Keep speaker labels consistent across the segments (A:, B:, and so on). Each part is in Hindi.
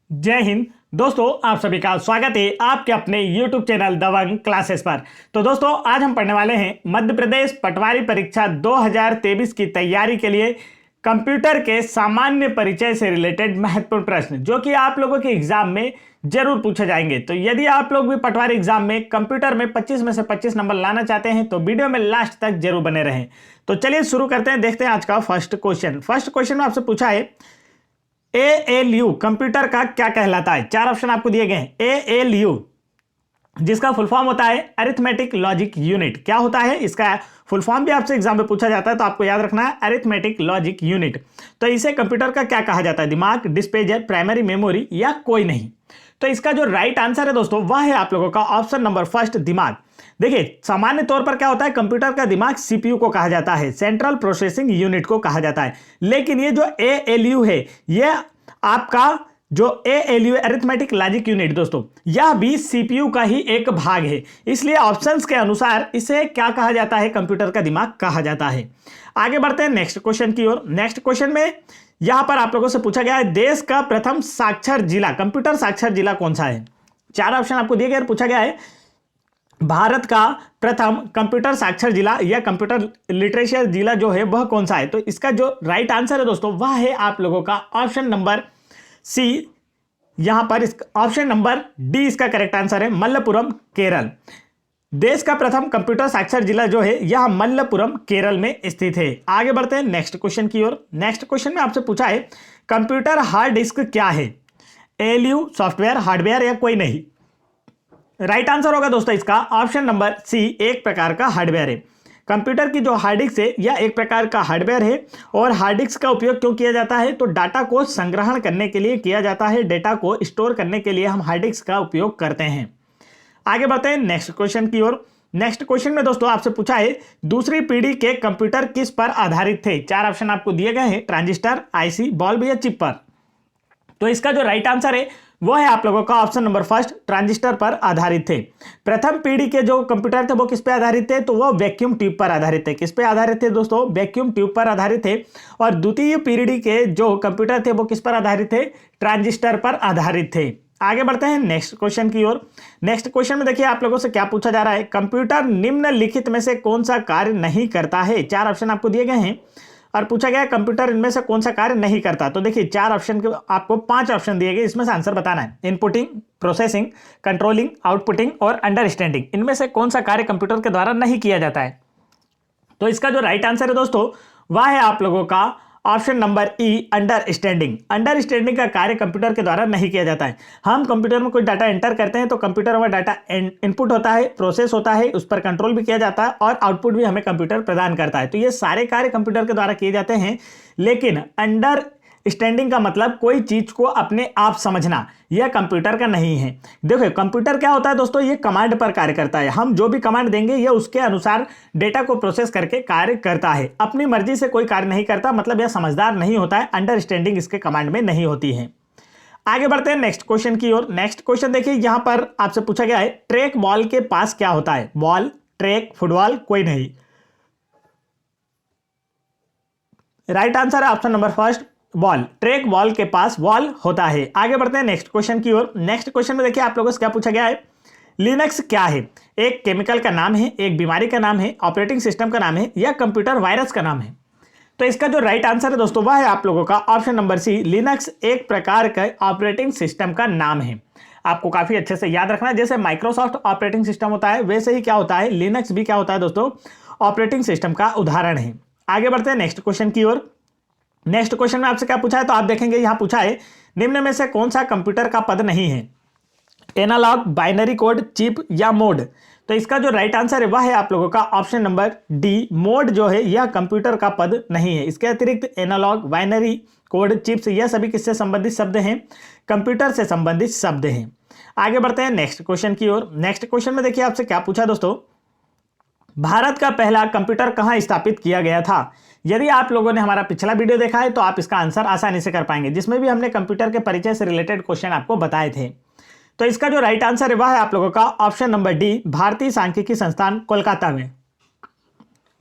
A: जय हिंद दोस्तों, आप सभी का स्वागत है आपके अपने YouTube चैनल दबंग क्लासेस पर। तो दोस्तों, आज हम पढ़ने वाले हैं मध्य प्रदेश पटवारी परीक्षा 2023 की तैयारी के लिए कंप्यूटर के सामान्य परिचय से रिलेटेड महत्वपूर्ण प्रश्न, जो कि आप लोगों के एग्जाम में जरूर पूछे जाएंगे। तो यदि आप लोग भी पटवारी एग्जाम में कंप्यूटर में 25 में से 25 नंबर लाना चाहते हैं तो वीडियो में लास्ट तक जरूर बने रहें। तो चलिए शुरू करते हैं, देखते हैं आज का फर्स्ट क्वेश्चन में आपसे पूछा है ALU कंप्यूटर का क्या कहलाता है। चार ऑप्शन आपको दिए गए हैं। ALU जिसका फुल फॉर्म होता है अरिथमेटिक लॉजिक यूनिट। क्या होता है इसका फुल फॉर्म भी आपसे एग्जाम में पूछा जाता है, तो आपको याद रखना है अरिथमेटिक लॉजिक यूनिट। तो इसे कंप्यूटर का क्या कहा जाता है? दिमाग, डिस्पेजर, प्राइमरी मेमोरी या कोई नहीं। तो इसका जो राइट आंसर है दोस्तों वह है आप लोगों का ऑप्शन नंबर फर्स्ट, दिमाग। देखिए, सामान्य तौर पर क्या होता है, कंप्यूटर का दिमाग CPU को कहा जाता है, सेंट्रल प्रोसेसिंग यूनिट को कहा जाता है। लेकिन ये जो ALU है, यह आपका जो ALU अरिथमेटिक लॉजिक यूनिट दोस्तों, यह भी CPU का ही एक भाग है। इसलिए ऑप्शंस के अनुसार इसे क्या कहा जाता है? कंप्यूटर का दिमाग कहा जाता है। आगे बढ़ते हैं नेक्स्ट क्वेश्चन की ओर। नेक्स्ट क्वेश्चन में यहां पर आप लोगों से पूछा गया है, देश का प्रथम साक्षर जिला, कंप्यूटर साक्षर जिला कौन सा है? चार ऑप्शन आपको दिए गए, पूछा गया है भारत का प्रथम कंप्यूटर साक्षर जिला या कंप्यूटर लिटरेचर जिला जो है वह कौन सा है? तो इसका जो राइट आंसर है दोस्तों वह है आप लोगों का ऑप्शन नंबर सी। यहां पर ऑप्शन नंबर डी इसका करेक्ट आंसर है, मल्लपुरम, केरल। देश का प्रथम कंप्यूटर साक्षर जिला जो है यह मल्लपुरम, केरल में स्थित है। आगे बढ़ते हैं नेक्स्ट क्वेश्चन की ओर। नेक्स्ट क्वेश्चन में आपसे पूछा है, कंप्यूटर हार्ड डिस्क क्या है? ALU सॉफ्टवेयर, हार्डवेयर या कोई नहीं? राइट आंसर होगा दोस्तों इसका ऑप्शन नंबर सी, एक प्रकार का हार्डवेयर है। कंप्यूटर की जो हार्ड डिस्क है यह एक प्रकार का हार्डवेयर है। और हार्ड डिस्क का उपयोग क्यों किया जाता है? तो डाटा को संग्रहण करने के लिए किया जाता है, डेटा को स्टोर करने के लिए हम हार्ड डिस्क का उपयोग करते हैं। आगे बढ़ते हैं नेक्स्ट क्वेश्चन की ओर। नेक्स्ट क्वेश्चन में दोस्तों आपसे पूछा है, दूसरी पीढ़ी के कंप्यूटर किस पर आधारित थे? चार ऑप्शन आपको दिए गए हैं, ट्रांजिस्टर, IC, बल्ब या चिप पर। तो इसका जो राइट आंसर है वो है आप लोगों का ऑप्शन नंबर फर्स्ट, ट्रांजिस्टर पर आधारित थे। प्रथम पीढ़ी के जो कंप्यूटर थे वो किस पे आधारित थे? तो वो वैक्यूम ट्यूब पर आधारित थे। किस पे आधारित थे दोस्तों? वैक्यूम ट्यूब पर आधारित थे। और द्वितीय पीढ़ी के जो कंप्यूटर थे वो किस पर आधारित थे? ट्रांजिस्टर पर आधारित थे। आगे बढ़ते हैं नेक्स्ट क्वेश्चन की ओर। नेक्स्ट क्वेश्चन में देखिए आप लोगों से क्या पूछा जा रहा है, कंप्यूटर निम्नलिखित में से कौन सा कार्य नहीं करता है? चार ऑप्शन आपको दिए गए हैं और पूछा गया कंप्यूटर इनमें से कौन सा कार्य नहीं करता। तो देखिए, चार ऑप्शन के आपको 5 ऑप्शन दिए गए, इसमें से आंसर बताना है। इनपुटिंग, प्रोसेसिंग, कंट्रोलिंग, आउटपुटिंग और अंडरस्टैंडिंग, इनमें से कौन सा कार्य कंप्यूटर के द्वारा नहीं किया जाता है? तो इसका जो राइट आंसर है दोस्तों वह है आप लोगों का ऑप्शन नंबर ई, अंडरस्टैंडिंग। अंडरस्टैंडिंग का कार्य कंप्यूटर के द्वारा नहीं किया जाता है। हम कंप्यूटर में कोई डाटा एंटर करते हैं तो कंप्यूटर में डाटा इनपुट होता है, प्रोसेस होता है, उस पर कंट्रोल भी किया जाता है और आउटपुट भी हमें कंप्यूटर प्रदान करता है। तो ये सारे कार्य कंप्यूटर के द्वारा किए जाते हैं। लेकिन अंडरस्टैंडिंग का मतलब कोई चीज को अपने आप समझना, यह कंप्यूटर का नहीं है। देखो, कंप्यूटर क्या होता है दोस्तों, ये कमांड पर कार्य करता है। हम जो भी कमांड देंगे यह उसके अनुसार डेटा को प्रोसेस करके कार्य करता है, अपनी मर्जी से कोई कार्य नहीं करता, मतलब यह समझदार नहीं होता है। अंडरस्टैंडिंग इसके कमांड में नहीं होती है। आगे बढ़ते हैं नेक्स्ट क्वेश्चन की ओर। नेक्स्ट क्वेश्चन देखिए, यहां पर आपसे पूछा गया है, ट्रैक बॉल के पास क्या होता है? बॉल, ट्रैक, फुटबॉल, कोई नहीं। राइट आंसर है option number first, ball. Track ball के पास बॉल होता है। आगे बढ़ते हैं नेक्स्ट क्वेश्चन की ओर। नेक्स्ट क्वेश्चन में देखिए आप लोगों से क्या पूछा गया है, लिनक्स क्या है? एक केमिकल का नाम है, एक बीमारी का नाम है, ऑपरेटिंग सिस्टम का नाम है या कंप्यूटर वायरस का नाम है? तो इसका जो राइट आंसर है दोस्तों वह है आप लोगों का ऑप्शन नंबर सी, लिनक्स एक प्रकार का ऑपरेटिंग सिस्टम का नाम है। आपको काफी अच्छे से याद रखना है, जैसे माइक्रोसॉफ्ट ऑपरेटिंग सिस्टम होता है वैसे ही क्या होता है, लिनक्स भी क्या होता है दोस्तों, ऑपरेटिंग सिस्टम का उदाहरण है। आगे बढ़ते हैं नेक्स्ट क्वेश्चन की ओर। नेक्स्ट क्वेश्चन में आपसे क्या पूछा है, तो आप देखेंगे यहां पूछा है, निम्न में से कौन सा कंप्यूटर का पद नहीं है? एनालॉग, बाइनरी कोड, चिप या मोड? तो इसका जो राइट आंसर है वह है आप लोगों का ऑप्शन नंबर डी, मोड जो है यह कंप्यूटर का पद नहीं है। इसके अतिरिक्त एनालॉग, बाइनरी कोड, चिप्स यह सभी किससे संबंधित शब्द हैं? कंप्यूटर से संबंधित शब्द हैं। आगे बढ़ते हैं नेक्स्ट क्वेश्चन की ओर। नेक्स्ट क्वेश्चन में देखिए आपसे क्या पूछा दोस्तों, भारत का पहला कंप्यूटर कहां स्थापित किया गया था? यदि आप लोगों ने हमारा पिछला वीडियो देखा है तो आप इसका आंसर आसानी से कर पाएंगे, जिसमें भी हमने कंप्यूटर के परिचय से रिलेटेड क्वेश्चन आपको बताए थे। तो इसका जो राइट आंसर है वह है आप लोगों का ऑप्शन नंबर डी, भारतीय सांख्यिकी संस्थान, कोलकाता में।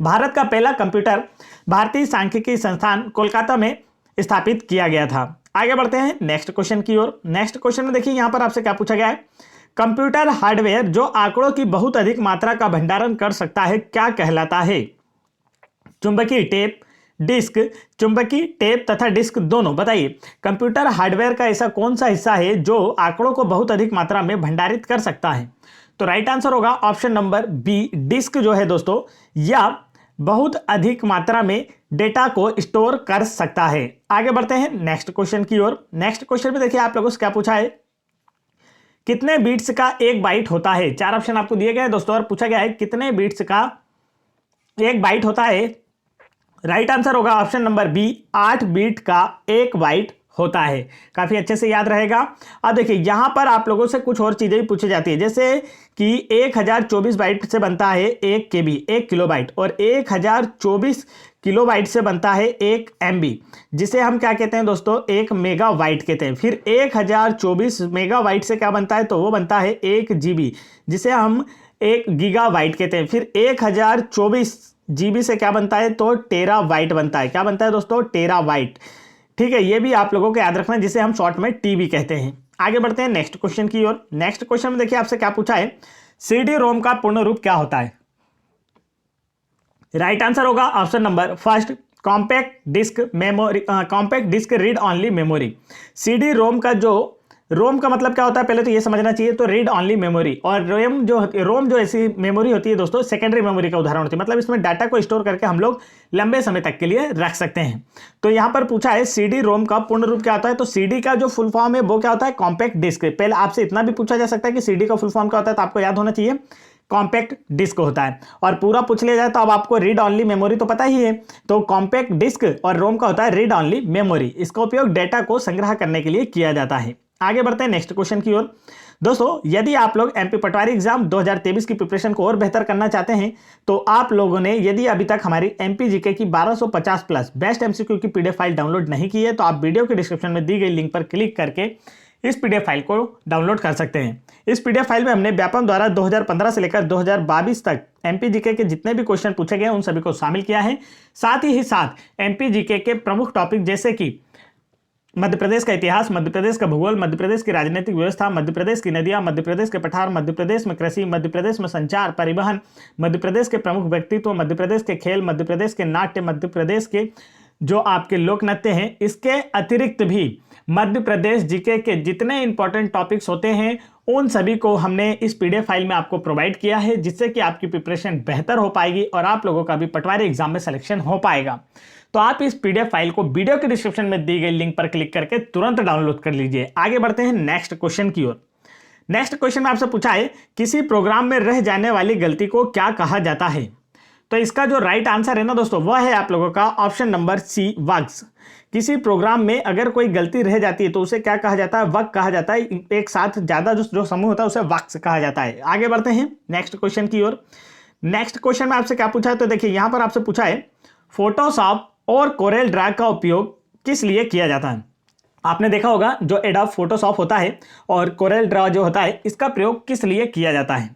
A: भारत का पहला कंप्यूटर भारतीय सांख्यिकी संस्थान कोलकाता में स्थापित किया गया था। आगे बढ़ते हैं नेक्स्ट क्वेश्चन की ओर। नेक्स्ट क्वेश्चन में देखिए यहाँ पर आपसे क्या पूछा गया है, कंप्यूटर हार्डवेयर जो आंकड़ों की बहुत अधिक मात्रा का भंडारण कर सकता है क्या कहलाता है? चुंबकीय टेप, डिस्क, चुंबकीय टेप तथा डिस्क दोनों। बताइए कंप्यूटर हार्डवेयर का ऐसा कौन सा हिस्सा है जो आंकड़ों को बहुत अधिक मात्रा में भंडारित कर सकता है? तो राइट आंसर होगा ऑप्शन नंबर बी, डिस्क जो है दोस्तों, या बहुत अधिक मात्रा में डेटा को स्टोर कर सकता है। आगे बढ़ते हैं नेक्स्ट क्वेश्चन की ओर। नेक्स्ट क्वेश्चन में देखिए आप लोगों से क्या पूछा है, कितने बीट्स का एक बाइट होता है? चार ऑप्शन आपको दिए गए हैं दोस्तों और पूछा गया है कितने बीट्स का एक बाइट होता है। राइट आंसर होगा ऑप्शन नंबर बी, 8 बीट का एक बाइट होता है। काफी अच्छे से याद रहेगा। अब देखिए यहां पर आप लोगों से कुछ और चीजें भी पूछी जाती है, जैसे कि 1024 बाइट से बनता है 1 KB, 1 किलोबाइट, और 1024 किलोबाइट से बनता है 1 MB, जिसे हम क्या कहते हैं दोस्तों, 1 मेगाबाइट कहते हैं। फिर 1024 मेगाबाइट से क्या बनता है, तो वो बनता है 1 GB, जिसे हम 1 गीगाबाइट कहते हैं। फिर 1024 GB से क्या बनता है, तो टेराबाइट बनता है। क्या बनता है दोस्तों, टेराबाइट। ठीक है, ये भी आप लोगों को याद रखना, जिसे हम शॉर्ट में TB कहते हैं। आगे बढ़ते हैं नेक्स्ट क्वेश्चन की ओर। नेक्स्ट क्वेश्चन में देखिए आपसे क्या पूछा है, CD रोम का पूर्ण रूप क्या होता है? राइट आंसर होगा option number first, compact disc memory, compact disc read only memory. CD ROM का जो रोम का मतलब क्या होता है, पहले तो ये समझना चाहिए। तो रीड ऑनली मेमोरी, और रोम जो ऐसी मेमोरी होती है दोस्तों, सेकेंडरी मेमोरी का उदाहरण होती है। मतलब इसमें डाटा को स्टोर करके हम लोग लंबे समय तक के लिए रख सकते हैं। तो यहां पर पूछा है CD रोम का पूर्ण रूप क्या होता है, तो CD का जो फुल फॉर्म है वो क्या होता है, कॉम्पैक्ट डिस्क। पहले आपसे इतना भी पूछा जा सकता है कि CD का फुल फॉर्म क्या होता है, तो आपको याद होना चाहिए कॉम्पैक्ट डिस्क होता है। और पूरा पूछ लिया जाए तो अब आपको रीड ऑनली मेमोरी तो पता ही है। तो कॉम्पैक्ट डिस्क और रोम का होता है रीड ऑनली मेमोरी। इसका उपयोग डेटा को संग्रह करने के लिए किया जाता है। आगे बढ़ते हैं नेक्स्ट क्वेश्चन की ओर। दोस्तों यदि आप लोग MP पटवारी एग्जाम 2023 की प्रिपरेशन को और बेहतर करना चाहते हैं, तो आप लोगों ने यदि अभी तक हमारी MP GK की 1250 प्लस बेस्ट MCQ की PDF फाइल डाउनलोड नहीं की है, तो आप वीडियो के डिस्क्रिप्शन में दी गई लिंक पर क्लिक करके इस PDF फाइल को डाउनलोड कर सकते हैं। इस PDF फाइल में हमने व्यापम द्वारा 2015 से लेकर 2022 तक MP GK के जितने भी क्वेश्चन पूछे गए उन सभी को शामिल किया है। साथ ही साथ MP GK के प्रमुख टॉपिक जैसे कि मध्य प्रदेश का इतिहास, मध्य प्रदेश का भूगोल, मध्य प्रदेश की राजनीतिक व्यवस्था, मध्य प्रदेश की नदियां, मध्य प्रदेश के पठार, मध्य प्रदेश में कृषि, मध्य प्रदेश में संचार परिवहन, मध्य प्रदेश के प्रमुख व्यक्तित्व, मध्य प्रदेश के खेल, मध्य प्रदेश के नाट्य, मध्य प्रदेश के जो आपके लोक नृत्य हैं, इसके अतिरिक्त भी मध्य प्रदेश जीके के जितने इंपॉर्टेंट टॉपिक्स होते हैं उन सभी को हमने इस PDF फाइल में आपको प्रोवाइड किया है, जिससे कि आपकी प्रिपरेशन बेहतर हो पाएगी और आप लोगों का भी पटवारी एग्जाम में सिलेक्शन हो पाएगा। तो आप इस PDF फाइल को वीडियो के डिस्क्रिप्शन में दी गई लिंक पर क्लिक करके तुरंत डाउनलोड कर लीजिए। आगे बढ़ते हैं नेक्स्ट क्वेश्चन की ओर। नेक्स्ट क्वेश्चन में आपसे पूछा है किसी प्रोग्राम में रह जाने वाली गलती को क्या कहा जाता है? तो इसका जो राइट आंसर है ना दोस्तों, वह है आप लोगों का ऑप्शन नंबर सी, वक्स। किसी प्रोग्राम में अगर कोई गलती रह जाती है तो उसे क्या कहा जाता है, वक्त कहा जाता है। एक साथ ज्यादा जो समूह होता है उसे वक्स कहा जाता है। आगे बढ़ते हैं नेक्स्ट क्वेश्चन की ओर। नेक्स्ट क्वेश्चन में आपसे क्या पूछा है, तो देखिए यहां पर आपसे पूछा है फोटोशॉप और कोरेल ड्रा का उपयोग किस लिए किया जाता है? आपने देखा होगा जो एडोब फोटोशॉप होता है और कोरेल ड्रा जो होता है, इसका प्रयोग किस लिए किया जाता है?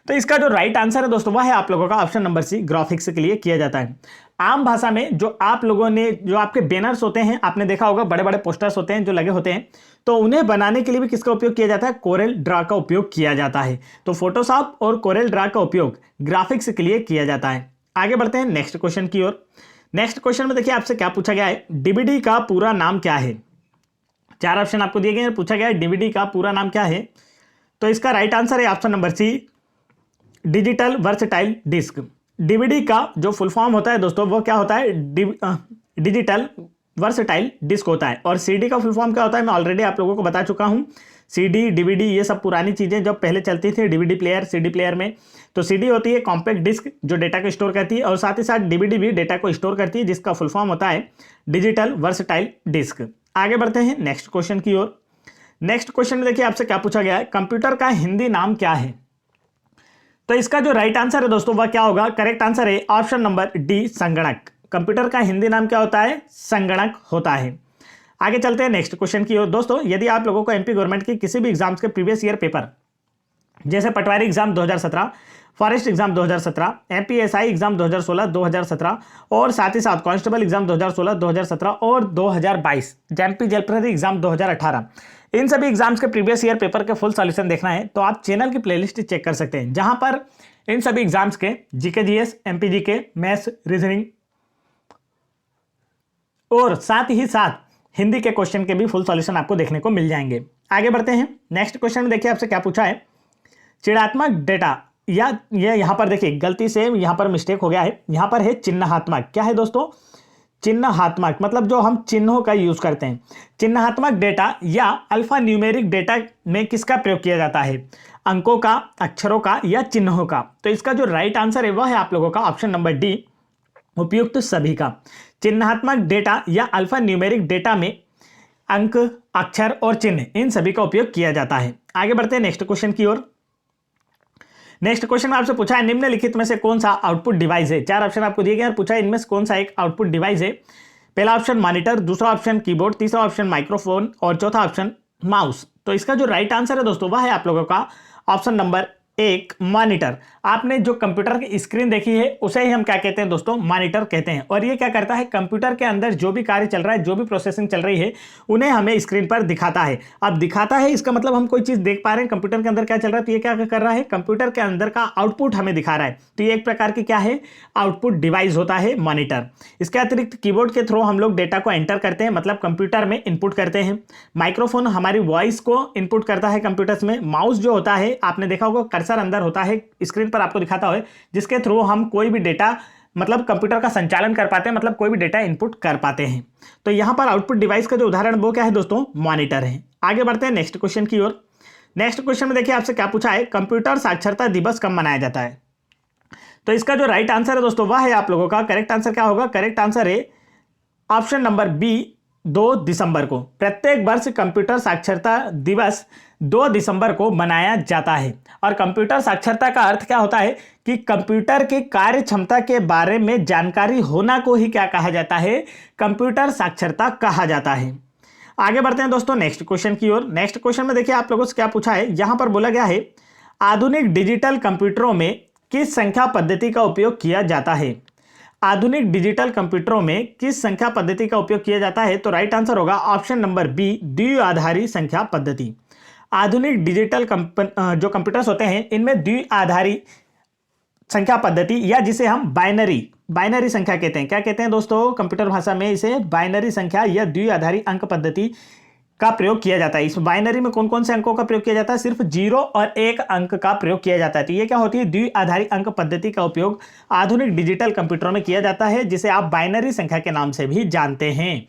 A: तो इसका जो राइट आंसर है दोस्तों, वह है आप लोगों का ऑप्शन नंबर सी, ग्राफिक्स के लिए किया जाता है। आम भाषा में जो आप लोगों ने जो आपके बैनर्स होते हैं, आपने देखा होगा बड़े बड़े पोस्टर्स होते हैं जो लगे होते हैं, तो उन्हें बनाने के लिए भी किसका उपयोग किया जाता है? कोरेल ड्रा का उपयोग किया जाता है। तो फोटोशॉप और कोरेल ड्रा का उपयोग ग्राफिक्स के लिए किया जाता है। आगे बढ़ते हैं नेक्स्ट क्वेश्चन की ओर। नेक्स्ट क्वेश्चन में देखिए आपसे क्या पूछा गया है, डीवीडी का पूरा नाम क्या है? चार ऑप्शन आपको दिए गए हैं, पूछा गया है डीवीडी का पूरा नाम क्या है? तो इसका राइट आंसर है option number C, digital versatile disc. DVD का जो फुल फॉर्म होता है दोस्तों, वो क्या होता है? डिजिटल वर्सटाइल डिस्क होता है। और सीडी का फुल फॉर्म क्या होता है, मैं ऑलरेडी आप लोगों को बता चुका हूं। सीडी, डीवीडी ये सब पुरानी चीजें जब पहले चलती थी डीवीडी प्लेयर, सीडी प्लेयर में, तो सीडी होती है कॉम्पैक्ट डिस्क जो डेटा को स्टोर करती है, और साथ ही साथ डीवीडी भी डेटा को स्टोर करती है, जिसका फुल फॉर्म होता है डिजिटल वर्सटाइल डिस्क। आगे बढ़ते हैं नेक्स्ट क्वेश्चन की ओर। नेक्स्ट क्वेश्चन में देखिए आपसे क्या पूछा गया है, कंप्यूटर का हिंदी नाम क्या है? तो इसका जो राइट आंसर है दोस्तों, वह क्या होगा? करेक्ट आंसर है ऑप्शन नंबर डी, संगणक। कंप्यूटर का हिंदी नाम क्या होता है? संगणक होता है। आगे चलते हैं नेक्स्ट क्वेश्चन की ओर। दोस्तों यदि आप लोगों को MP गवर्नमेंट की किसी भी एग्जाम्स के प्रीवियस ईयर पेपर जैसे Patwari exam 2017, forest exam 2017, MPSI exam 2016, 2017 और साथ ही साथ कांस्टेबल एग्जाम 2016, 2017 और 2022, एमपी जेल प्रहरी एग्जाम 2018। इन सभी एग्जाम्स के प्रीवियस ईयर पेपर के फुल सॉल्यूशन देखना है तो आप चैनल की प्लेलिस्ट चेक कर सकते हैं, जहां पर इन सभी एग्जाम्स के GK GS, MP GK, maths, reasoning और साथ ही साथ हिंदी के क्वेश्चन के भी फुल सॉल्यूशन आपको देखने को मिल जाएंगे। आगे बढ़ते हैं। नेक्स्ट क्वेश्चन में देखिए आपसे क्या पूछा है, चिन्हात्मक डेटा, या ये यहां पर देखिए गलती से यहां पर मिस्टेक हो गया है, यहां पर है चिन्हात्मक। क्या है दोस्तों? चिन्हात्मक मतलब जो हम चिन्हों का यूज करते हैं। चिन्हात्मक डेटा या अल्फा न्यूमेरिक डेटा में किसका प्रयोग किया जाता है? अंकों का, अक्षरों का या चिन्हों का? तो इसका जो राइट आंसर है वह है आप लोगों का ऑप्शन नंबर डी, उपयुक्त सभी का। चिन्हात्मक डेटा या अल्फा न्यूमेरिक डेटा में अंक, अक्षर और चिन्ह इन सभी का उपयोग किया जाता है। आगे बढ़ते हैं नेक्स्ट क्वेश्चन की ओर। नेक्स्ट क्वेश्चन में आपसे पूछा है निम्नलिखित में से कौन सा आउटपुट डिवाइस है? 4 ऑप्शन आपको दिए गए और पूछा है इनमें से कौन सा एक आउटपुट डिवाइस है। पहला ऑप्शन मॉनिटर, दूसरा ऑप्शन कीबोर्ड, तीसरा ऑप्शन माइक्रोफोन और चौथा ऑप्शन माउस। तो इसका जो राइट आंसर है दोस्तों वह है आप लोगों का ऑप्शन नंबर 1, मॉनिटर। आपने जो कंप्यूटर की स्क्रीन देखी है उसे ही हम क्या कहते हैं दोस्तों? मॉनिटर कहते हैं। और ये क्या करता है, कंप्यूटर के अंदर जो भी कार्य चल रहा है, जो भी प्रोसेसिंग चल रही है, उन्हें हमें स्क्रीन पर दिखाता है। अब दिखाता है इसका मतलब हम कोई चीज देख पा रहे हैं कंप्यूटर के अंदर क्या चल रहा है, तो ये क्या कर रहा है, कंप्यूटर के अंदर का आउटपुट हमें दिखा रहा है। तो ये एक प्रकार की क्या है, आउटपुट डिवाइस होता है मॉनिटर। इसके अतिरिक्त कीबोर्ड के थ्रू हम लोग डेटा को एंटर करते हैं, मतलब कंप्यूटर में इनपुट करते हैं। माइक्रोफोन हमारी वॉइस को इनपुट करता है कंप्यूटर्स में। माउस जो होता है, आपने देखा होगा कर्सर अंदर होता है, स्क्रीन पर आपको दिखाता है, जिसके थ्रू हम कोई भी डेटा मतलब कंप्यूटर का संचालन कर पाते हैं, मतलब कोई भी डेटा इनपुट कर पाते हैं। तो यहां पर आउटपुट डिवाइस का जो उदाहरण वो क्या है दोस्तों? मॉनिटर है। आगे बढ़ते हैं नेक्स्ट क्वेश्चन की ओर। नेक्स्ट क्वेश्चन में देखिए आपसे क्या पूछा है, कंप्यूटर साक्षरता दिवस कब मनाया जाता है? तो इसका जो राइट आंसर है दोस्तों वह है आप लोगों का, करेक्ट आंसर क्या होगा? करेक्ट आंसर है ऑप्शन नंबर बी, 2 दिसंबर को। प्रत्येक वर्ष कंप्यूटर साक्षरता दिवस 2 दिसंबर को मनाया जाता है। और कंप्यूटर साक्षरता का अर्थ क्या होता है कि कंप्यूटर की कार्य क्षमता के बारे में जानकारी होना को ही क्या कहा जाता है? कंप्यूटर साक्षरता कहा जाता है। आगे बढ़ते हैं दोस्तों नेक्स्ट क्वेश्चन की ओर। नेक्स्ट क्वेश्चन में देखिए आप लोगों से क्या पूछा है, यहां पर बोला गया है आधुनिक डिजिटल कंप्यूटरों में किस संख्या पद्धति का उपयोग किया जाता है? आधुनिक डिजिटल कंप्यूटरों में किस संख्या पद्धति का उपयोग किया जाता है? तो राइट आंसर होगा ऑप्शन नंबर बी, द्विआधारी संख्या पद्धति। आधुनिक डिजिटल जो कंप्यूटर्स होते हैं इनमें द्विआधारी संख्या पद्धति, या जिसे हम बाइनरी संख्या कहते हैं। क्या कहते हैं दोस्तों कंप्यूटर भाषा में? इसे बाइनरी संख्या या द्विआधारी अंक पद्धति का प्रयोग किया जाता है। इस बाइनरी में कौन कौन से अंकों का प्रयोग किया जाता है? सिर्फ 0 और 1 अंक का प्रयोग किया जाता है। तो ये क्या होती है? द्विआधारी अंक पद्धति का उपयोग आधुनिक डिजिटल कंप्यूटरों में किया जाता है, जिसे आप बाइनरी संख्या के नाम से भी जानते हैं।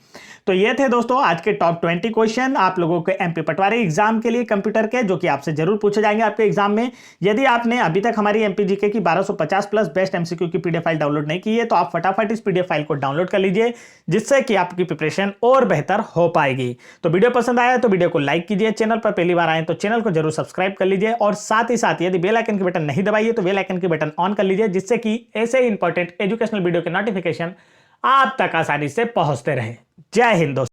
A: तो ये थे दोस्तों आज के टॉप 20 क्वेश्चन आप लोगों के एमपी पटवारी एग्जाम के लिए कंप्यूटर के, जो कि आपसे जरूर पूछे जाएंगे आपके एग्जाम में। यदि आपने अभी तक हमारी एमपीजीके की 1250 प्लस बेस्ट एमसीक्यू की पीडीएफ फाइल डाउनलोड नहीं की है तो आप फटाफट इस पीडीएफ फाइल को डाउनलोड कर लीजिए, जिससे कि आपकी प्रिपरेशन और बेहतर हो पाएगी। तो वीडियो पसंद आया तो वीडियो को लाइक कीजिए, चैनल पर पहली बार आए तो चैनल को जरूर सब्सक्राइब कर लीजिए, और साथ ही साथ यदि बेल आइकन के बटन नहीं दबाइए तो बेल आइकन के बटन ऑन कर लीजिए, जिससे कि ऐसे इंपॉर्टेंट एजुकेशनल वीडियो के नोटिफिकेशन आप तक आसानी से पहुंचते रहे। जय हिंद दोस्तों।